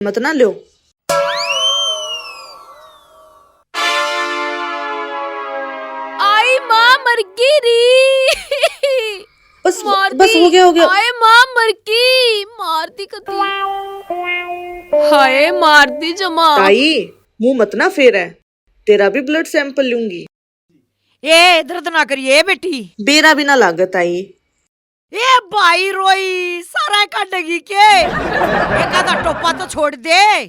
मत ना लो। आई माँ मर गिरी। बस हो गया। आए माँ मर गई, मारती कती। हाय मारती जमा। ताई मुंह मत ना फेर है, तेरा भी ब्लड सैंपल लूंगी। ए दर्द ना करिए बेटी। बेरा भी ना लागत आई। ए भाई रोई सारा काटेगी के एक आधा टोपा तो छोड़ दे।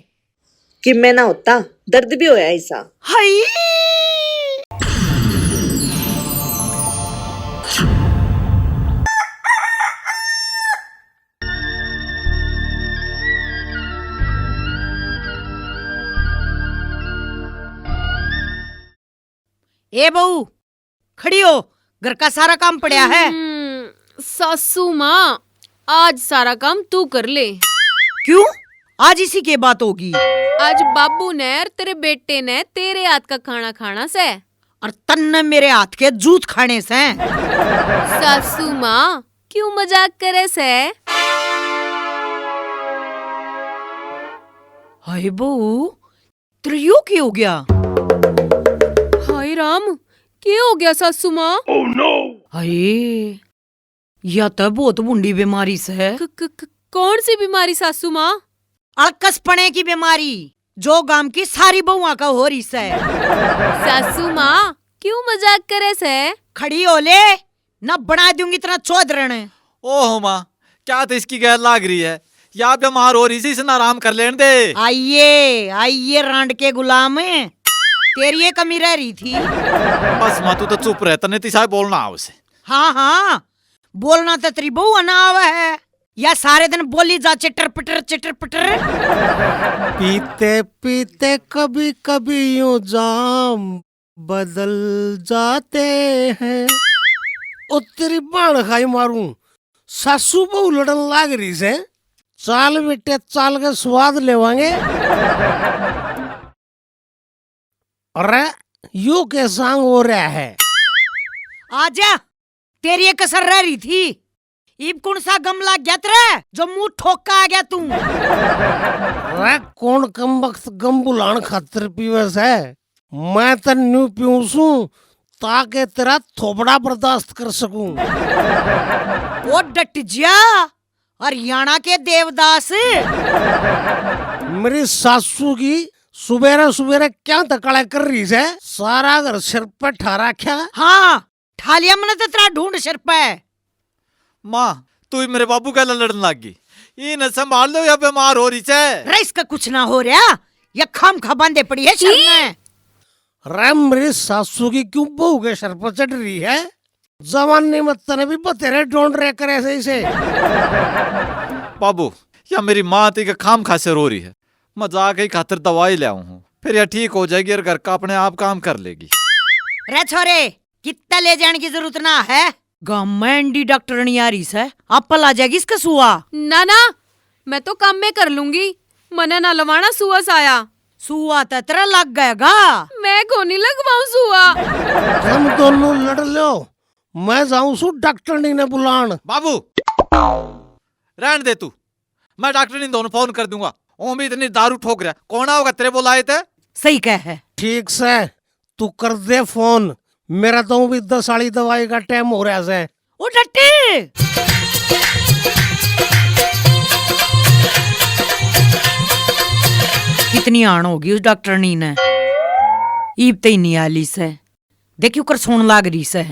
कि मैं ना होता दर्द भी होया ऐसा। हाय ए बहू खड़ी हो, घर का सारा काम पड़ा है। सासू माँ आज सारा काम तू कर ले। क्यों? आज इसी के बात होगी। आज बाबू ने और तेरे बेटे ने तेरे हाथ का खाना खाना से और तन्ने मेरे हाथ के जूत खाने से। सासू माँ क्यों मजाक करे से? हाय बहू तेरे यो क्या हो गया? हाय राम क्या हो गया सासू माँ? Oh no! हाय या तो बहुत बूढ़ी बीमारी से। कौन सी बीमारी सासू माँ? अलकसपने की बीमारी जो गांव की सारी बहुआ का हो रही है। सासू माँ क्यों मजाक करे से? खड़ी हो ले ना बना दूंगी इतना चौधरण। ओह माँ क्या तो इसकी गैर लाग रही है, या बीमार हो रही थी, इसे आराम कर लेने दे। आइए आइए रांड के गुलाम, तेरी ये कमी रह रही थी। बस माँ तू तो चुप रह, तने तिसाए बोलना आओ उसे। हाँ हाँ बोलना तो तेरी बहू ना आवा है, या सारे दिन बोली जा चिटर पिटर। पीते पीते कभी कभी यूं जाम बदल जाते हैं। ओ तेरी बाण खाई मारूं, सासू बहु लड़न लाग रही से। चाल बेटे चाल के स्वाद लेवांगे। अरे यू के सांग हो रहा है। आजा तेरी एक कसर रह रही थी। इब कौन सा गम लाग गया तेरे जो मुंह ठोका आ गया तू? अरे कौन कम वक्त गम बुलान खातिर पीवे से? मैं तो न्यू पीऊं सू ताकि तेरा थोपड़ा बर्दाश्त कर सकूं। ओ डट जा हरियाणा के देवदास। मेरी सासू की सुबेरे सुबेरे क्या तकड़ा कर रही है? सारा घर सिर पर ठहरा क्या? हाँ ठालिया मैंने तो तेरा ढूंढ सिर पे। माँ तू ही मेरे बाबू का लड़न लाग गई, इन्हें संभाल लो या बीमार हो रही है। रईस का कुछ ना हो रहा, या खाम खा बांधे पड़ी है शर्म में। रे मेरी सासू की क्यों बहू के सर पर चढ़ रही है? जवानी मत तने भी बतेरे ढूंढ रहे करे ऐसे इसे। बाबू या मेरी माँ ती का खाम खासे रो रही है, मैं जाके खातिर दवाई ले आऊं हूँ, फिर यह ठीक हो जाएगी और घर का अपने आप काम कर लेगी। रे छोरे कितना ले जाने की जरूरत ना है, गाँव में एंडी डॉक्टर नहीं आ रही से, आप पल आ जाएगी इसका सुआ। ना ना मैं तो काम में कर लूंगी, मना ना लवाना सुआ साया। सुआ तो तेरा लग गएगा। मैं को नहीं लगवाऊं सुआ। तुम दोनों लड़ लो, मैं जाऊं सु डॉक्टर ने बुलान। बाबू रहने दे तू, मैं डॉक्टर ने दोनों फोन कर दूंगा। ओ भी इतनी दारू ठोक रहा, कौन आओगा तेरे बुलाए थे? सही कह है। ठीक से तू कर दे फोन, मेरा तो भी 10 साली दवाई का टाइम हो रहा है। ओ डट्टी कितनी आन होगी उस डॉक्टरनी ने, ईब तई नहीं आली से। देखियो कर सोन लाग रही से।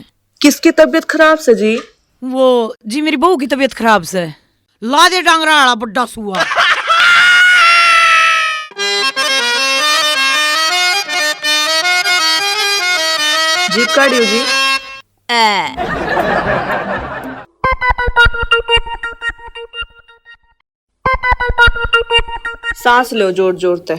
किसकी तबीयत खराब से जी? वो जी मेरी बहू की तबीयत खराब से। ला दे डांगरा वाला बड्डा सुआ। जीप काटियो जी। सांस लो जोर जोर से।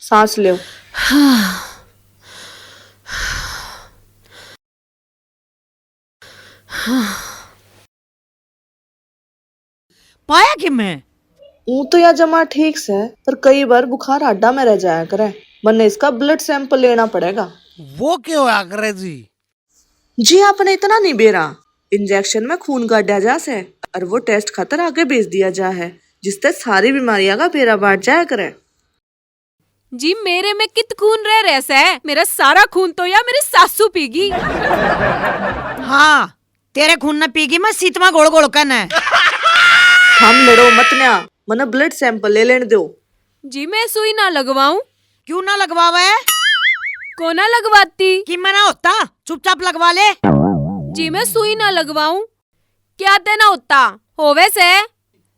सांस लो। पाया कि मैं ऊँ तो या जमा ठीक से, पर कई बार बुखार हड्डा में रह जाया करे, वरना इसका ब्लड सैंपल लेना पड़ेगा। वो क्यों आ करे जी? जी आपने इतना नहीं बेरा, इंजेक्शन में खून काटा जा से और वो टेस्ट खातर आगे भेज दिया जा है, जिससे सारी बीमारियां का बेरा बांट जाया करे। जी मेरे में कित खून रह रहसा है, मेरा सारा खून तो या मेरी सासू पीगी। हाँ तेरे खून न पीगी मैं सीतमा गोड़ गोड़ कन है। हम लड़ो मत न्या, मने ब्लड सैंपल ले लेने दो। जी मैं सुई ना लगवाऊं? क्यों ना लगवावे? को ना लगवाती? कि मैं ना होता चुपचाप लगवा ले। जी मैं सुई ना लगवाऊं? क्या देना होता होवे से?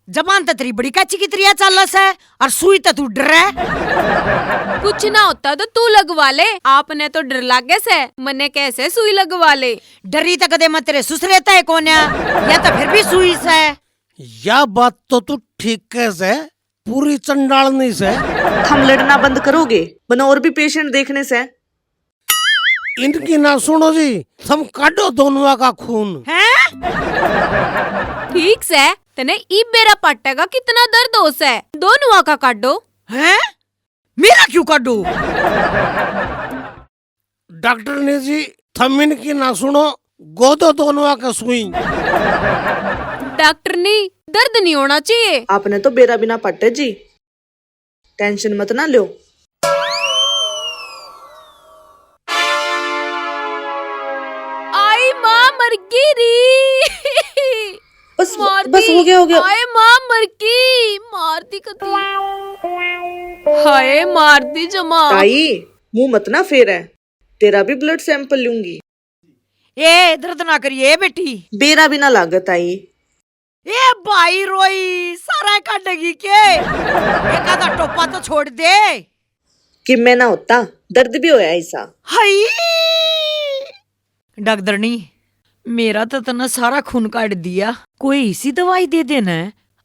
जबान तरी बड़ी काची की त्रिया चालस है और सुई तू डर है। कुछ ना होता तो तू लगवा ले, आपने तो डर लागे से मने कैसे सुई लगवा ले। डरी तक दे मत तेरे सुसरेता है कौन या तो फिर भी सुई से। यह बात तो तू ठीक कह से, पूरी चंडालनी से। हम लड़ना बंद करोगे मने और भी पेशेंट देखने से। इनकी ना सुनो जी, हम काटो दोनों का खून। हैं? ठीक से तने ई बेरा पट्टेगा कितना दर्द हो से, दोनों का काटो। हैं? मेरा क्यों काटो? डॉक्टर ने जी थम इनकी ना सुनो, गोदो दोनों का सुई। डॉक्टर नी दर्द नहीं होना चाहिए। आपने तो बेरा बिना पट्टे जी, टेंशन मत ना लो। आई माँ मर गिरी। बस मार बस दी। हो गया हो गया। हाय माँ मर की, मार दी कती। हाय मार दी जमा। ताई मुंह मत ना फेर है, तेरा भी ब्लड सैंपल लूंगी। ए दर्द ना करिए बेटी। बेरा बिना लागत आई। ए भाई रोई सारा काटेगी के? एक आधा टोपा तो छोड़ दे। कि मैं ना होता दर्द भी होया ऐसा। हाय डॉक्टरनी मेरा तो तना सारा खून काट दिया, कोई इसी दवाई दे देना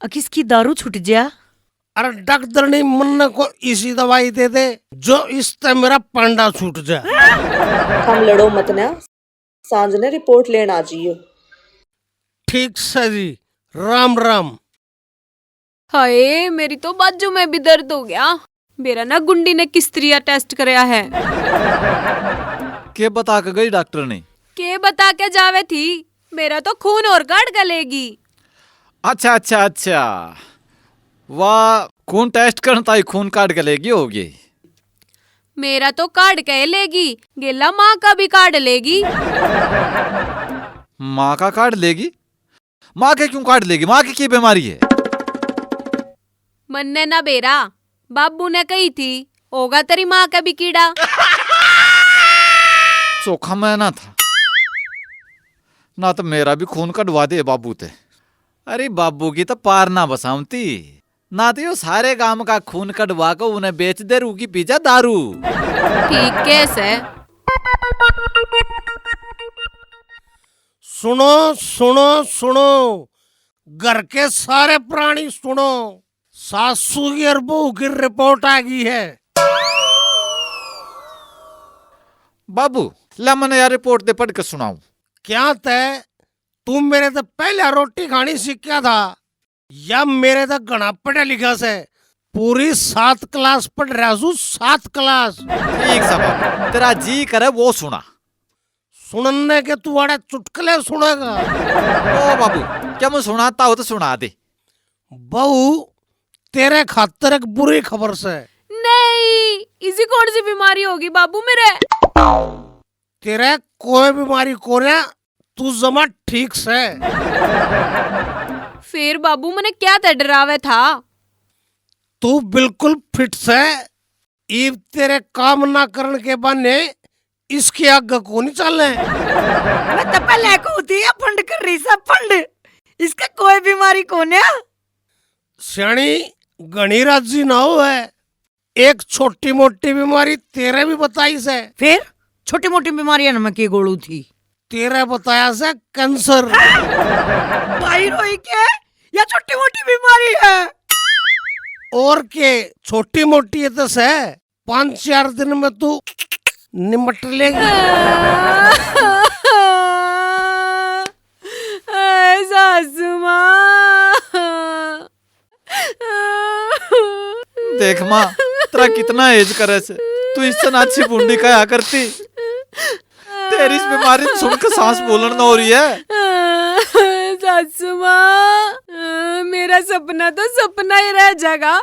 किसकी दारू छूट जा। अरे डॉक्टर ने मन को इसी दवाई दे दे जो इससे मेरा पांडा छूट जाए। हम लड़ो मत ना, सांझ ने रिपोर्ट लेना आ जियो। ठीक से जी, राम राम। हाय मेरी तो बाजू में भी दर्द हो गया। मेरा ना गुंडी ने किस तरह टेस्ट कराया है। के बता के गई डॉक्टर ने? के बता के जावे थी, मेरा तो खून और काट गलेगी। अच्छा अच्छा अच्छा, वाह खून टेस्ट करता ही खून काट के लेगी होगी। मेरा तो काट के लेगी, गेला माँ का भी काट लेगी। माँ का काट लेगी? माँ के क्यों काट लेगी? माँ की क्या बीमारी है? मन्ने ना बेरा, बाबू ने कही थी होगा तेरी माँ का भी कीड़ा। चोखा मैं ना था ना, तो मेरा भी खून कटवा दे बाबू ते। अरे बाबू की तो पार ना बसावती ना, तो यो सारे गांव का खून कटवा को उन्हें बेच दे रू की पीजा दारू। ठीक कैसे? सुनो सुनो सुनो, घर के सारे प्राणी सुनो, सासू की और बहू की रिपोर्ट आ गई है। बाबू ला मैंने यार रिपोर्ट दे पढ़ के सुनाऊं। क्या तय तुम मेरे तो पहले रोटी खानी सीखा था या मेरे तो घना पढ़ा लिखा से? पूरी 7 क्लास पढ़ रहा हूँ, 7 क्लास। ठीक सा बाबू, तेरा जी करे वो सुना। सुनने के तू अड़े चुटकुले सुनेगा? ओ बाबू क्या मैं सुनाता हो तो सुना दे। बहू तेरे खातर एक बुरी खबर से। नहीं, इसी कौन सी बीमारी होगी बाबू मेरे? तेरे कोई बीमारी को ना, तू जमा ठीक से। फिर बाबू मैंने क्या ते डरावे था? तू बिल्कुल फिट से। इब तेरे काम ना करने के बहाने इसके आगे को नहीं चलने। मैं तो पहले को होती है फंड कर रही सब फंड, इसका कोई बीमारी कौन है? श्याणी घनी राजी ना हो है, एक छोटी मोटी बीमारी तेरे भी बताई से। फिर छोटी मोटी बीमारियां न की गोलू थी। तेरे बताया से कैंसर। भाई रोई के या छोटी मोटी बीमारी है? और के छोटी मोटी है तो से 5-4 दिन में तू निमट लेगी। सासू माँ। देख माँ तेरा कितना एज करे से, तू इससे अच्छी बूंदी कहा करती। तेरी इस बीमारी ने सुनकर सांस बोलन न हो रही है। सासू माँ, मेरा सपना तो सपना ही रह जाएगा,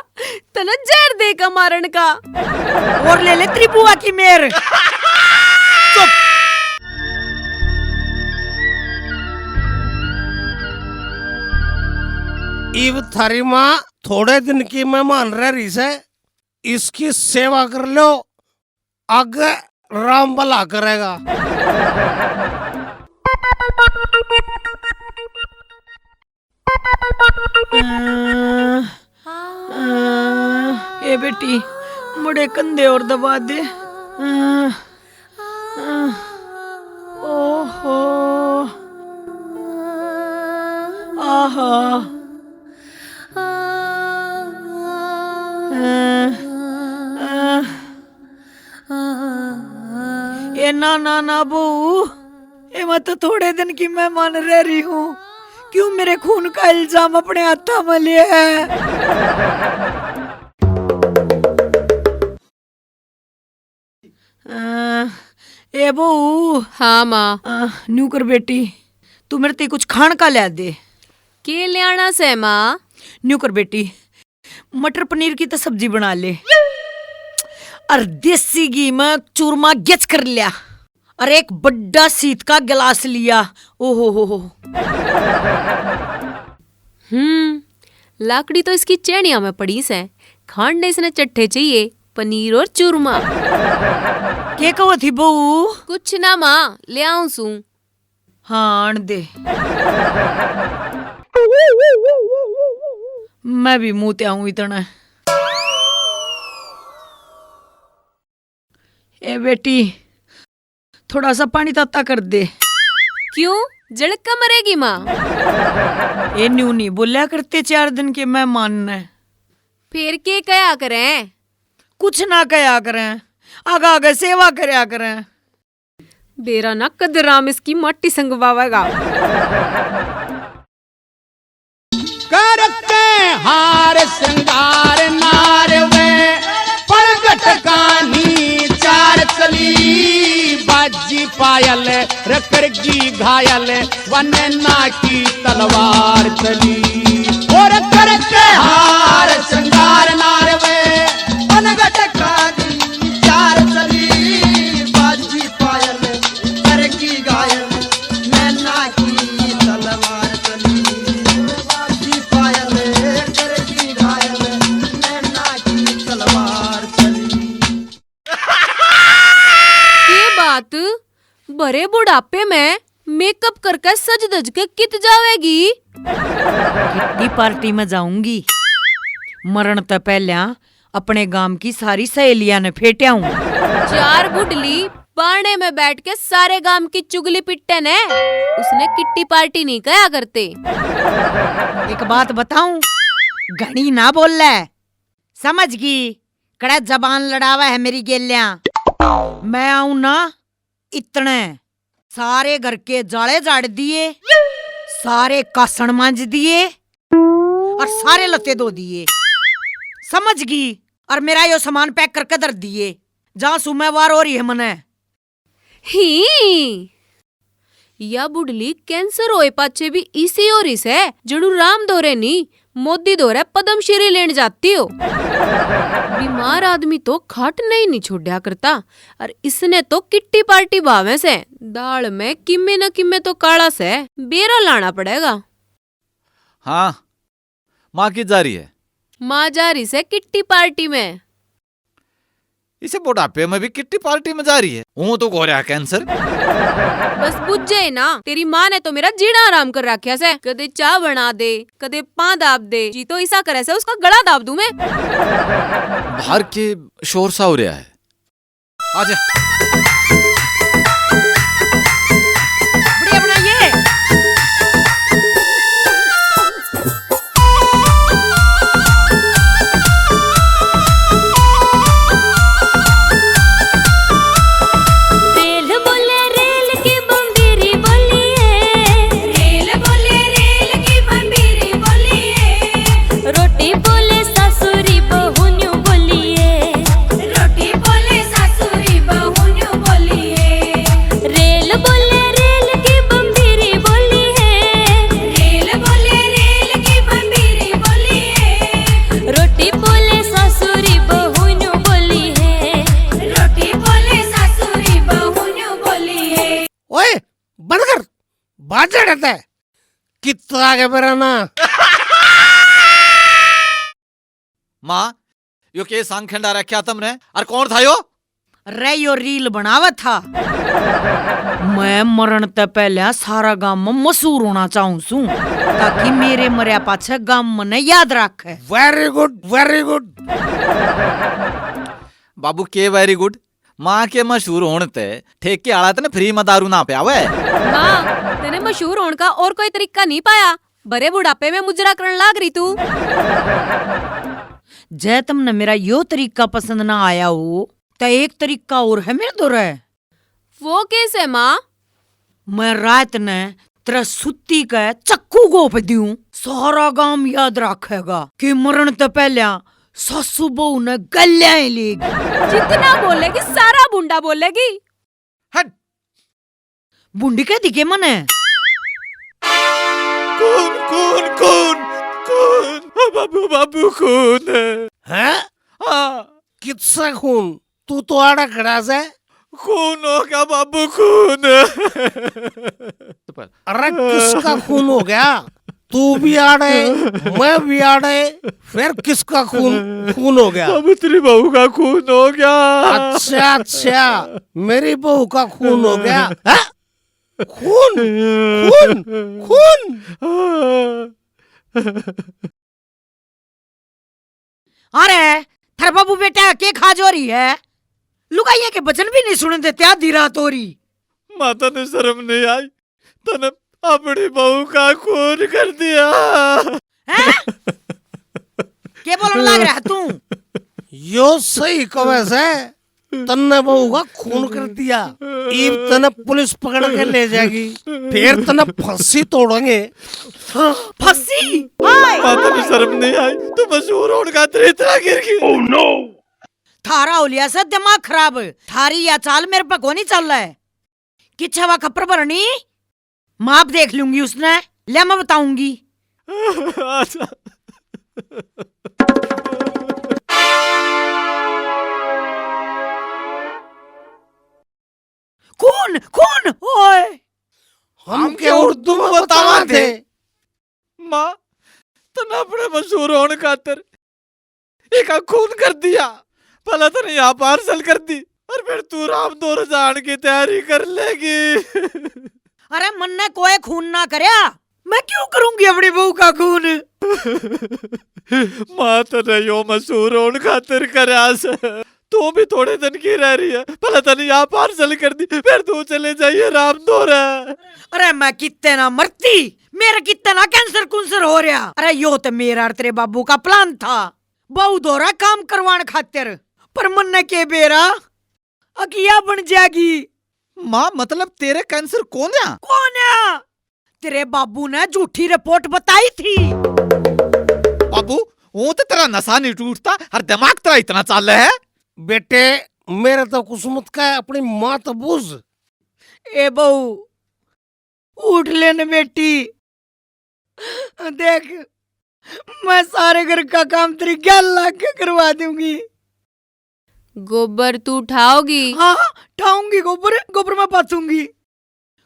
तना जहर दे का मारन का। और ले ले त्रिपुआ की मेर। इब थारी माँ थोड़े दिन की मेहमान रह रही से, इसकी सेवा कर लो, आगे राम भला करेगा। ए बेटी, मुड़े कंधे और दबा दे। ओहो, आहा, ए ना बहू, ए मैं तो थोड़े दिन की मेहमान रह रही हूँ, क्यों मेरे खून का इल्जाम अपने हाथों में लिए है? ए बहू। हाँ माँ। न्यू कर बेटी, तू मेरे ते कुछ खान का ला दे। के ले आना से माँ? न्यू कर बेटी, मटर पनीर की तो सब्जी बना ले, और देसी घी में चूरमा गेच कर लिया, और एक बड़ा सीत का गिलास लिया। ओहो हो। लाकड़ी तो इसकी चेड़िया में पड़ी से, खांडे इसने चट्टे चाहिए, पनीर और चूरमा। के कहो थी बहू? कुछ ना माँ, ले आऊं सू। हाँ दे। मैं भी मुंह ते आऊं इतना। ए बेटी, थोड़ा सा पानी ताता कर दे। क्यों, जड़का मरेगी माँ? ए न्यू नहीं बोलिया करते 4 दिन के मेहमान ने। फिर के कया करें? कुछ ना कया करें, आगा आगे सेवा करया करें। बेरा ना कदराम इसकी मट्टी संगवावेगा। करते हार श्रृंगार नार वे, प्रगट कान्ही चार चली, बाजी पायल रकरगी घायल, वनना की तलवार चली। और करते हार श्रृंगार नार वे, प्रगट कान्ही चार चली, बाजी पायल रकरगी घायल, वनना की तलवार चली। बाजी पायल रकरगी घायल, वनना की तलवार चली। ये बात बड़े बुढ़ापे में मेकअप करके सज धज के कित जावेगी? किट्टी पार्टी में जाऊंगी, मरण तो पहले अपने गांव की सारी सहेलियां ने फेंटा हूँ। 4 बुढ़ली बाणे में बैठ के सारे गांव की चुगली पिट्टे ने, उसने किट्टी पार्टी नहीं कया करते। एक बात बताऊं, घनी ना बोल ले, समझ गई? कड़ा जबान लड़ावा है मेरी गेलियां। मैं आऊं ना, इतने सारे घर के जाले झाड़ दिए, सारे कासन मांज दिए, और सारे लत्ते धो दिए, समझ गई? और मेरा यो सामान पैक करके धर दिए, जहां सुमेवार हो रही है मने। ही या बुढ़ली कैंसर होए पाछे भी इसी और इस है, जड़ू राम दौरे नी मोदी दौरे पद्मश्री लेने जाती हो। बीमार आदमी तो खाट नहीं छोड़ा करता, और इसने तो किट्टी पार्टी भावे से दाल में किम्मे न किम्मे तो काला से बेरा लाना पड़ेगा। हाँ, माँ की जा रही है? माँ जा रही से किट्टी पार्टी में। इसे बुढ़ापे में भी किट्टी पार्टी में जा रही है? वो तो गोरिया कैंसर। बस बुझ जाए ना, तेरी माँ ने तो मेरा जीना आराम कर रखा से, कदे चाय बना दे, कदे पां दाब दे, जी तो ऐसा करे से उसका गला दाब दूं मैं। बाहर के शोर सा हो रहा है, आजा। बढ़िया बनाइए। रोटी बोले सासुरी बहु बाजा रहता है कितना आगे मेरा ना। माँ यो के सांग खंडा रखा तुमने और कौन था यो? रे यो रील बनावा था। मैं मरण ते पहले सारा गांव में मशहूर होना चाहूं सू, ताकि मेरे मरिया पाछे गांव मने याद रखे। Very good very good. बाबू के वेरी गुड? माँ के मशहूर होने ते ठेके आला तने फ्री में दारू ना पियावे। माँ तेने मशहूर होने का और कोई तरीका नहीं पाया, बड़े बुढ़ापे में मुजरा करने लाग रही तू। जे तुमने मेरा यो तरीका पसंद ना आया हो तो एक तरीका और है मेरे दो रे। वो कैसे माँ? मैं रात ने तेरा सुत्ती के चक्कू गोप दूं, सारा गांव याद रखेगा कि मरण तो पहले सासू बहू ने गलियां लेगी। जितना बोलेगी सारा बुंडा बोलेगी। हट। बुंडी कह दिखे मने। कौन कौन कौन कौन? बाबू बाबू कौन है? हाँ किसका खून? तू तो आड़ा खड़ा से। खून हो गया बाबू खून। अरे किसका खून हो गया? तू भी आड़े मैं भी आड़े, फिर किसका खून खून हो गया? बाबू तेरी बहू का खून हो गया। अच्छा अच्छा, मेरी बहू का खून हो गया है? खून खून खून। अरे थारे बाबू बेटा के खा जो रही है? लुगाइया के वचन भी नहीं सुन देते आधी रात हो रही। माता ने शर्म नहीं आई, तने अपनी बहू का खून कर दिया। हैं? के बोलने लग रहा है तू? यो सही कवे से तन्ने बहू का खून कर दिया। इब तने पुलिस पकड़ के ले जाएगी, फिर तने फांसी तोड़ेंगे। फंसी? माता ने शर्म नहीं आई, तू मशहूर होने का इतना गिर गई। Oh no. थारा ओलिया से दिमाग खराब, थारी या चाल मेरे पे कोनी चल रहा है। किच्छा वा खपर भरनी माप देख लूंगी उसने, ले मैं बताऊंगी। अच्छा। कौन कौन? ओए हम के उर्दू में बतावा थे। माँ तने अपने मशहूर होने खातिर एक खून कर दिया। पहले तने यहाँ पार्सल कर दी और फिर तू राम दौर जाने की तैयारी कर लेगी। अरे मन ने कोई खून ना करया, मैं क्यों करूंगी अपनी बहू का खून? माँ तने यो मशहूर होने खातिर करया से, तू भी थोड़े दिन की रह रही है। पहले तने यहाँ पार्सल कर दी, फिर तू चले जाइए राम दौर। अरे मैं कितने ना मरती, मेरा कितना ना कैंसर कुंसर हो रहा। अरे यो तो मेरा और तेरे बाबू का प्लान था, बहू दोरा काम करवाने खातिर, पर मन ने के बेरा अकिया बन जाएगी। माँ मतलब तेरे कैंसर कौन है? कौन है? तेरे बाबू ने झूठी रिपोर्ट बताई थी। बाबू वो तो तेरा नशा नहीं टूटता, हर दिमाग तेरा इतना चाल है। बेटे मेरे तो कुसुमत का है, अपनी माँ तो बूझ। ए बहू उठ लेने बेटी, देख मैं सारे घर का काम तेरी गैल ला के करवा दूंगी। गोबर तू उठाओगी? हाँ ठाऊंगी, गोबर गोबर में पाथूंगी,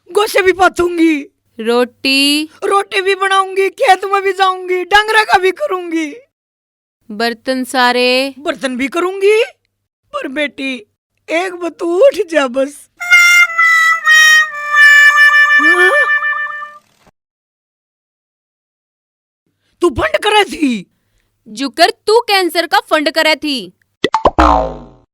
गोशे भी पाथूंगी, रोटी रोटी भी बनाऊंगी, खेत में भी जाऊंगी, डंगरा का भी करूंगी, बर्तन सारे बर्तन भी करूंगी। पर बेटी एक बार तू उठ जा बस। हाँ? तू फंड करे थी? जुकर तू कैंसर का फंड करे थी।